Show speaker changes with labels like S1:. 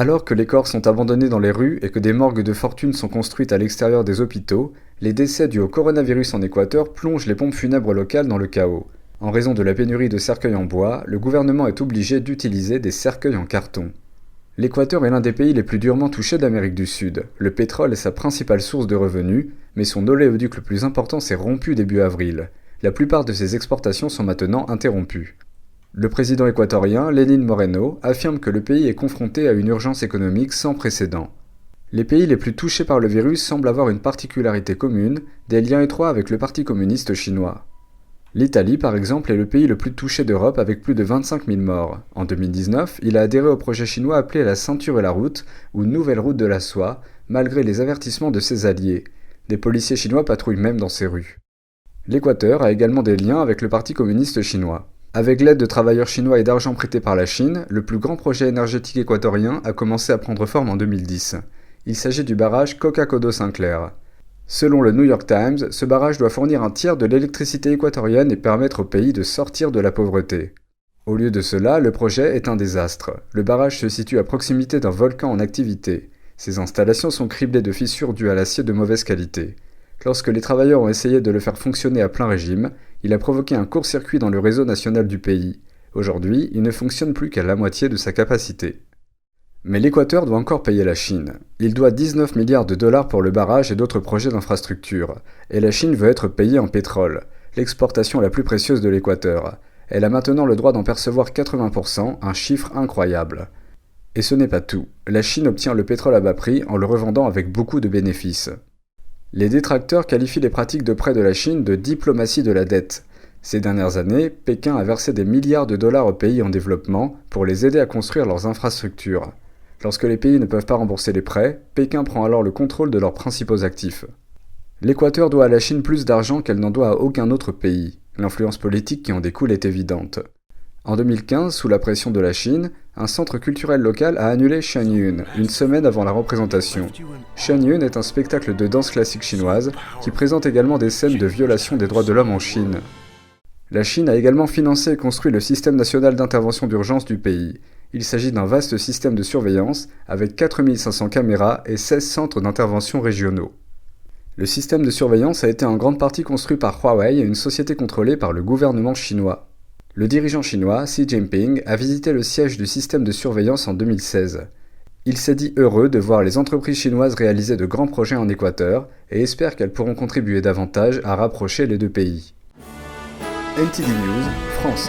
S1: Alors que les corps sont abandonnés dans les rues et que des morgues de fortune sont construites à l'extérieur des hôpitaux, les décès dus au coronavirus en Équateur plongent les pompes funèbres locales dans le chaos. En raison de la pénurie de cercueils en bois, le gouvernement est obligé d'utiliser des cercueils en carton. L'Équateur est l'un des pays les plus durement touchés d'Amérique du Sud. Le pétrole est sa principale source de revenus, mais son oléoduc le plus important s'est rompu début avril. La plupart de ses exportations sont maintenant interrompues. Le président équatorien, Lenín Moreno, affirme que le pays est confronté à une urgence économique sans précédent. Les pays les plus touchés par le virus semblent avoir une particularité commune, des liens étroits avec le Parti communiste chinois. L'Italie, par exemple, est le pays le plus touché d'Europe avec plus de 25 000 morts. En 2019, il a adhéré au projet chinois appelé la ceinture et la route, ou nouvelle route de la soie, malgré les avertissements de ses alliés. Des policiers chinois patrouillent même dans ses rues. L'Équateur a également des liens avec le Parti communiste chinois. Avec l'aide de travailleurs chinois et d'argent prêté par la Chine, le plus grand projet énergétique équatorien a commencé à prendre forme en 2010. Il s'agit du barrage Coca-Codo-Sinclair. Selon le New York Times, ce barrage doit fournir un tiers de l'électricité équatorienne et permettre au pays de sortir de la pauvreté. Au lieu de cela, le projet est un désastre. Le barrage se situe à proximité d'un volcan en activité. Ses installations sont criblées de fissures dues à l'acier de mauvaise qualité. Lorsque les travailleurs ont essayé de le faire fonctionner à plein régime, il a provoqué un court-circuit dans le réseau national du pays. Aujourd'hui, il ne fonctionne plus qu'à la moitié de sa capacité. Mais l'Équateur doit encore payer la Chine. Il doit 19 milliards de dollars pour le barrage et d'autres projets d'infrastructure. Et la Chine veut être payée en pétrole, l'exportation la plus précieuse de l'Équateur. Elle a maintenant le droit d'en percevoir 80%, un chiffre incroyable. Et ce n'est pas tout. La Chine obtient le pétrole à bas prix en le revendant avec beaucoup de bénéfices. Les détracteurs qualifient les pratiques de prêt de la Chine de diplomatie de la dette. Ces dernières années, Pékin a versé des milliards de dollars aux pays en développement pour les aider à construire leurs infrastructures. Lorsque les pays ne peuvent pas rembourser les prêts, Pékin prend alors le contrôle de leurs principaux actifs. L'Équateur doit à la Chine plus d'argent qu'elle n'en doit à aucun autre pays. L'influence politique qui en découle est évidente. En 2015, sous la pression de la Chine, un centre culturel local a annulé Shenyun, une semaine avant la représentation. Shenyun est un spectacle de danse classique chinoise qui présente également des scènes de violation des droits de l'homme en Chine. La Chine a également financé et construit le système national d'intervention d'urgence du pays. Il s'agit d'un vaste système de surveillance avec 4500 caméras et 16 centres d'intervention régionaux. Le système de surveillance a été en grande partie construit par Huawei, une société contrôlée par le gouvernement chinois. Le dirigeant chinois, Xi Jinping, a visité le siège du système de surveillance en 2016. Il s'est dit heureux de voir les entreprises chinoises réaliser de grands projets en Équateur et espère qu'elles pourront contribuer davantage à rapprocher les deux pays. NTD News, France.